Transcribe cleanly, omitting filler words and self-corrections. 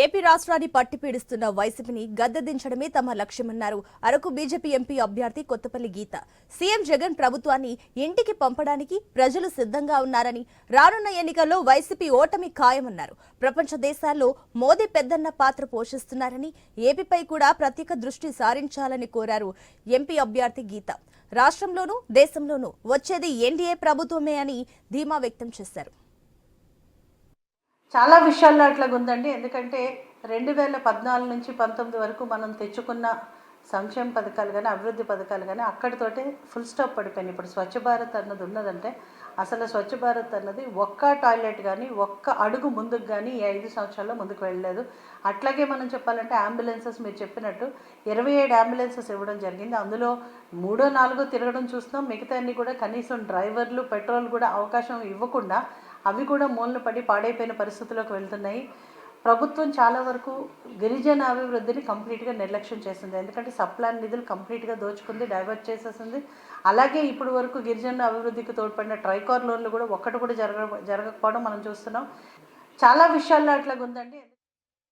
AP రాష్ట్రాన్ని పట్టిపీడిస్తున్న వైసీపీని గద్దెదించడమే తమ లక్ష్యమన్నారు అరకు బీజేపీ ఎంపీ అభ్యర్థి కొత్తపల్లి గీత. సీఎం జగన్ ప్రభుత్వాన్ని ఇంటికి పంపడానికి ప్రజలు సిద్ధంగా ఉన్నారని, రానున్న ఎన్నికల్లో వైసీపీ ఓటమి ఖాయమన్నారు. ప్రపంచ దేశాల్లో మోదీ పెద్దన్న పాత్ర పోషిస్తున్నారని, ఏపీపై కూడా ప్రత్యేక దృష్టి సారించాలని కోరారు ఎంపీ అభ్యర్థి గీత. రాష్ట్రంలోనూ దేశంలోనూ వచ్చేది ఎన్డీఏ ప్రభుత్వమే అని ధీమా వ్యక్తం చేశారు. చాలా విషయాల్లో అట్లాగా ఉందండి. ఎందుకంటే 2014 నుంచి 19 వరకు మనం తెచ్చుకున్న సంక్షేమ పథకాలు కానీ అభివృద్ధి పథకాలు కానీ అక్కడితోటే ఫుల్ స్టాప్ పడిపోయినాయి. ఇప్పుడు స్వచ్ఛ భారత్ అన్నది ఉన్నదంటే అసలు స్వచ్ఛ భారత్ అన్నది ఒక్క టాయిలెట్ కానీ ఒక్క అడుగు ముందుకు కానీ ఈ 5 సంవత్సరాల్లో ముందుకు వెళ్ళలేదు. అట్లాగే మనం చెప్పాలంటే అంబులెన్సెస్ మీరు చెప్పినట్టు 27 అంబులెన్సెస్ ఇవ్వడం జరిగింది. అందులో 3, 4 తిరగడం చూస్తున్నాం. మిగతా అన్ని కూడా కనీసం డ్రైవర్లు పెట్రోల్ కూడా అవకాశం ఇవ్వకుండా అవి కూడా మూలన పడి పాడైపోయిన పరిస్థితుల్లోకి వెళ్తున్నాయి. ప్రభుత్వం చాలా వరకు గిరిజన అభివృద్ధిని కంప్లీట్గా నిర్లక్ష్యం చేసింది. ఎందుకంటే సప్లాన్ నిధులు కంప్లీట్గా దోచుకుంది, డైవర్ట్ చేసేసింది. అలాగే ఇప్పుడు వరకు గిరిజన అభివృద్ధికి తోడ్పడిన ట్రైకార్ లోన్లు కూడా ఒక్కటి కూడా జరగకపోవడం మనం చూస్తున్నాం. చాలా విషయాల్లో అట్లాగుందండి.